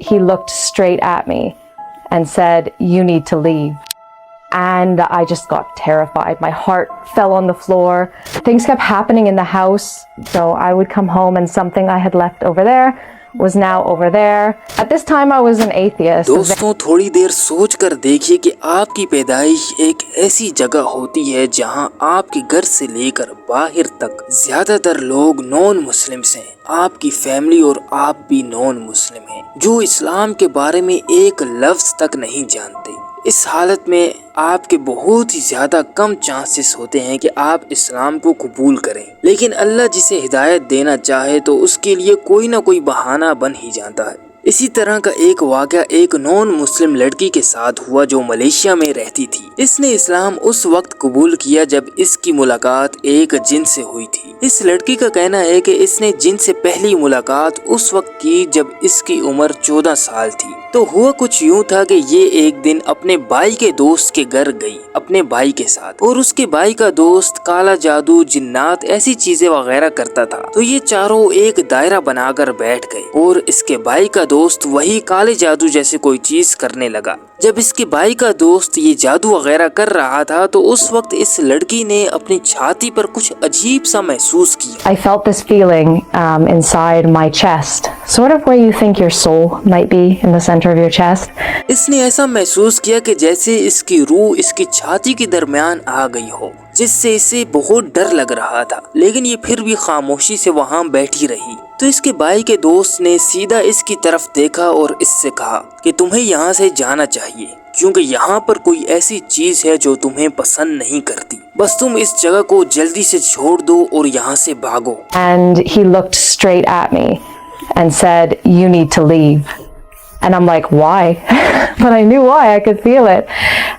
He looked straight at me and said, "You need to leave." And I just got terrified. My heart fell on the floor. Things kept happening in the house. So I would come home and something I had left over there was now over there. At this time I was an atheist. दोस्तों, थोड़ी देर सोच कर देखिए कि आपकी पैदाइश एक ऐसी जगह होती है जहां आपके घर से लेकर बाहर तक ज्यादातर लोग नॉन मुस्लिम्स हैं। आपकी फैमिली और आप भी नॉन मुस्लिम हैं, जो इस्लाम के बारे में एक लफ्ज तक नहीं जानते। इस हालत में आपके बहुत ही ज्यादा कम चांसेस होते हैं कि आप इस्लाम को कबूल करें, लेकिन अल्लाह जिसे हिदायत देना चाहे तो उसके लिए कोई ना कोई बहाना बन ही जाता है। इसी तरह का एक वाक़या एक नॉन मुस्लिम लड़की के साथ हुआ जो मलेशिया में रहती थी। इसने इस्लाम उस वक्त कबूल किया जब इसकी मुलाकात एक जिन से हुई थी। इस लड़की का कहना है कि इसने जिन से पहली मुलाकात उस वक्त की जब इसकी उम्र 14 साल थी। तो हुआ कुछ यूं था कि ये एक दिन अपने भाई के दोस्त के घर गई अपने भाई के साथ, और उसके भाई का दोस्त काला जादू, जिन्नात ऐसी चीजें वगैरह करता था। तो ये चारों एक दायरा बनाकर बैठ गए और इसके भाई का दोस्त वही काले जादू जैसे कोई चीज करने लगा। जब इसके भाई का दोस्त ये जादू वगैरह कर रहा था तो उस वक्त इस लड़की ने अपनी छाती पर कुछ अजीब सा महसूस किया। I felt this feeling inside my chest, sort of where you think your soul might be in the center of your chest. इसने ऐसा महसूस किया कि जैसे इसकी रूह इसकी छाती के दरमियान आ गई हो, जिससे इसे बहुत डर लग रहा था, लेकिन ये फिर भी खामोशी से वहाँ बैठी रही। तो इसके भाई के दोस्त ने सीधा इसकी तरफ देखा और इससे कहा कि तुम्हें यहाँ से जाना चाहिए, क्योंकि यहाँ पर कोई ऐसी चीज है जो तुम्हें पसंद नहीं करती। बस तुम इस जगह को जल्दी से छोड़ दो और यहाँ से भागो। And he looked straight at me and said, "You need to leave." And I'm like, why? But I knew why. I could feel it.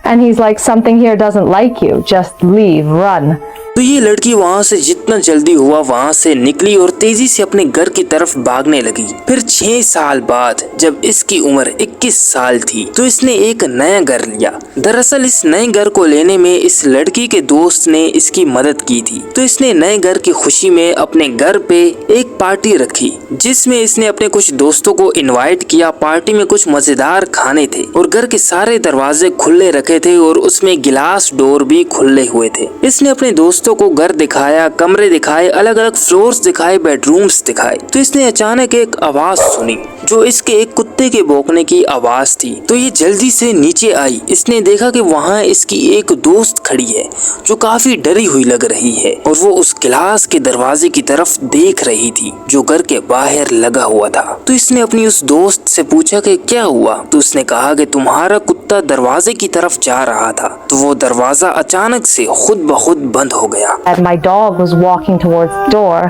And he's like, something here doesn't like you. Just leave, run. तो ये लड़की वहाँ से जितना जल्दी हुआ वहाँ से निकली और तेजी से अपने घर की तरफ भागने लगी। फिर 6 साल बाद जब इसकी उम्र 21 साल थी तो इसने एक नया घर लिया। दरअसल इस नए घर को लेने में इस लड़की के दोस्त ने इसकी मदद की थी। तो इसने नए घर की खुशी में अपने घर पे एक पार्टी रखी, जिसमें इसने अपने कुछ दोस्तों को इनवाइट किया। पार्टी में कुछ मजेदार खाने थे और घर के सारे दरवाजे खुले रखे थे और उसमें गिलास डोर भी खुले हुए थे। इसने अपने दोस्तों को घर दिखाया, कमरे दिखाए, अलग अलग फ्लोर्स दिखाए, बेडरूम्स दिखाए। तो इसने अचानक एक आवाज सुनी जो इसके एक कुत्ते के भौंकने की आवाज थी। तो ये जल्दी से नीचे आई। इसने देखा कि वहाँ इसकी एक दोस्त खड़ी है जो काफी डरी हुई लग रही है और वो उस गिलास के दरवाजे की तरफ देख रही थी जो घर के बाहर लगा हुआ था। तो इसने अपनी उस दोस्त से पूछा कि क्या हुआ। तो उसने कहा कि तुम्हारा कुत्ता दरवाजे की तरफ जा रहा था। तो वो दरवाजा अचानक से खुद ब खुद बंद हो गया। And my dog was walking towards the door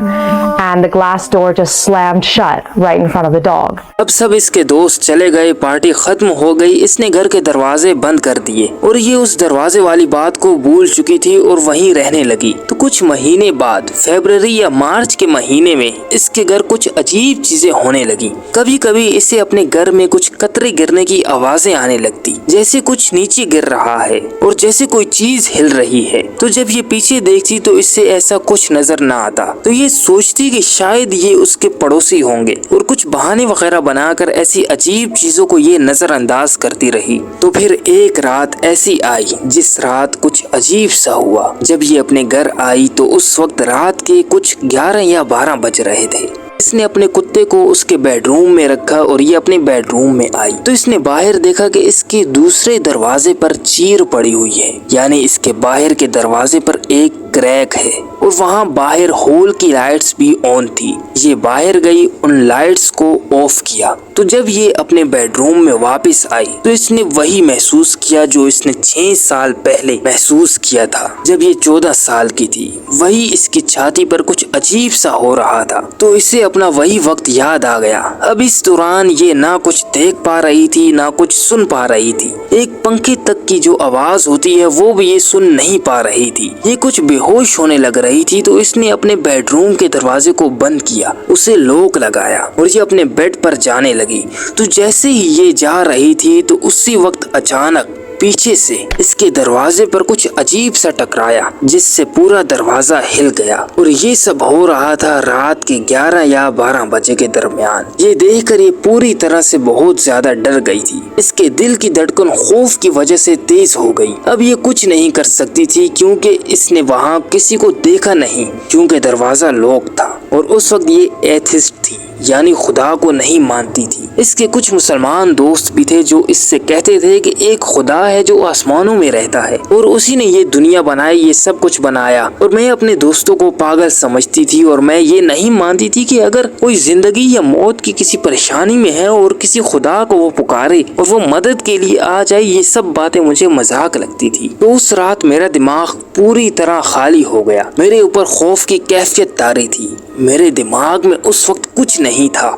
and the glass door just slammed shut right in front of the dog. अब सब इसके दोस्त चले गए, पार्टी खत्म हो गई। इसने घर के दरवाजे बंद कर दिए और ये उस दरवाजे वाली बात को भूल चुकी थी और वहीं रहने लगी। तो कुछ महीने बाद फरवरी या मार्च के महीने में इसके घर कुछ अजीब चीजें होने लगी। कभी कभी इसे अपने घर में कुछ कतरे गिरने की आवाजें आने लगती, जैसे कुछ नीचे गिर रहा है और जैसे कोई चीज हिल रही है। तो जब ये पीछे देखती तो इससे ऐसा कुछ नजर ना आता। तो ये सोचती कि शायद ये उसके पड़ोसी होंगे और कुछ बहाने वगैरह बनाकर ऐसी अजीब चीजों को ये नजरअंदाज करती रही। तो फिर एक रात ऐसी आई जिस रात कुछ अजीब सा हुआ। जब ये अपने घर आई तो उस वक्त रात के कुछ 11 या 12 बज रहे थे। इसने अपने कुत्ते को उसके बेडरूम में रखा और ये अपने बेडरूम में आई। तो इसने बाहर देखा कि इसके दूसरे दरवाजे पर चीर पड़ी हुई है, यानी इसके बाहर के दरवाजे पर एक क्रैक है और वहाँ बाहर हॉल की लाइट्स भी ऑन थी। ये बाहर गई, उन लाइट्स को ऑफ किया। तो जब ये अपने बेडरूम में वापस आई तो इसने वही महसूस किया जो इसने 6 साल पहले महसूस किया था जब ये 14 साल की थी। वही इसकी छाती पर कुछ अजीब सा हो रहा था। तो इसे अपना वही वक्त याद आ गया। अब इस दौरान ये ना कुछ देख पा रही थी ना कुछ सुन पा रही थी। एक पंखे तक की जो आवाज होती है वो भी ये सुन नहीं पा रही थी। ये कुछ बेहोश होने लग रही थी। तो इसने अपने बेडरूम के दरवाजे को बंद किया, उसे लॉक लगाया और ये अपने बेड पर जाने लगी। तो जैसे ही ये जा रही थी तो उसी वक्त अचानक पीछे से इसके दरवाजे पर कुछ अजीब सा टकराया, जिससे पूरा दरवाजा हिल गया। और ये सब हो रहा था रात के 11 या 12 बजे के दरमियान। ये देखकर ये पूरी तरह से बहुत ज्यादा डर गई थी। इसके दिल की धड़कन खौफ की वजह से तेज हो गई। अब ये कुछ नहीं कर सकती थी क्योंकि इसने वहाँ किसी को देखा नहीं, क्योंकि दरवाजा लॉक था। और उस वक्त ये एथिस्ट थी, यानी खुदा को नहीं मानती थी। इसके कुछ मुसलमान दोस्त भी थे जो इससे कहते थे कि एक खुदा है जो आसमानों में रहता है और उसी ने ये दुनिया बनाई, ये सब कुछ बनाया। और मैं अपने दोस्तों को पागल समझती थी और मैं ये नहीं मानती थी कि अगर कोई जिंदगी या मौत की किसी परेशानी में है और किसी खुदा को वो पुकारे और वो मदद के लिए आ जाए, ये सब बातें मुझे मजाक लगती थी। तो उस रात मेरा दिमाग पूरी तरह खाली हो गया। मेरे ऊपर खौफ की कैफियत तारी थी। मेरे दिमाग में उस वक्त कुछ नहीं था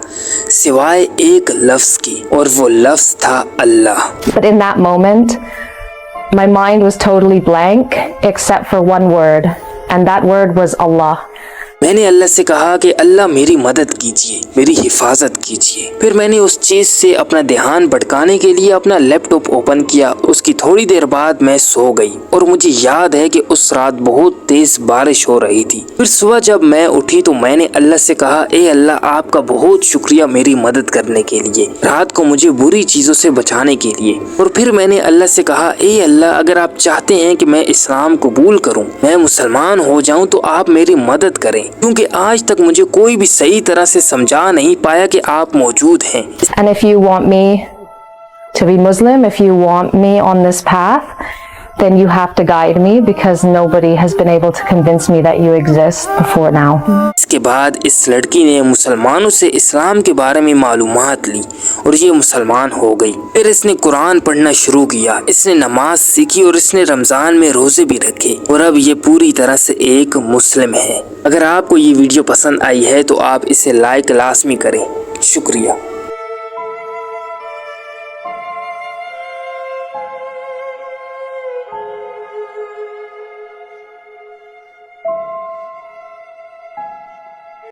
सिवाय एक लफ्ज की, और वो लफ्ज था अल्लाह। But in that moment, my mind was totally blank except for one word, and that word was Allah. मैंने अल्लाह से कहा कि अल्लाह मेरी मदद कीजिए, मेरी हिफाजत कीजिए। फिर मैंने उस चीज से अपना ध्यान भटकाने के लिए अपना लैपटॉप ओपन किया। उसकी थोड़ी देर बाद मैं सो गई और मुझे याद है कि उस रात बहुत तेज बारिश हो रही थी। फिर सुबह जब मैं उठी तो मैंने अल्लाह से कहा, ए अल्लाह, आपका बहुत शुक्रिया मेरी मदद करने के लिए, रात को मुझे बुरी चीजों से बचाने के लिए। और फिर मैंने अल्लाह से कहा, ए अल्लाह, अगर आप चाहते हैं कि मैं इस्लाम कबूल करूं, मैं मुसलमान हो जाऊं, तो आप मेरी मदद करें, क्योंकि आज तक मुझे कोई भी सही तरह से समझा नहीं पाया कि आप मौजूद हैं। And if you want me to be Muslim, if you want me on this path, then you have to guide me because nobody has been able to convince me that you exist before now. इसके बाद इस लड़की ने मुसलमानों से इस्लाम के बारे में मालूमात ली और ये मुसलमान हो गई। फिर इसने कुरान पढ़ना शुरू किया, इसने नमाज सीखी और इसने रमजान में रोजे भी रखे और अब ये पूरी तरह से एक मुस्लिम है। अगर आपको ये वीडियो पसंद आई है तो आप इसे लाइक लाजमी करें। शुक्रिया।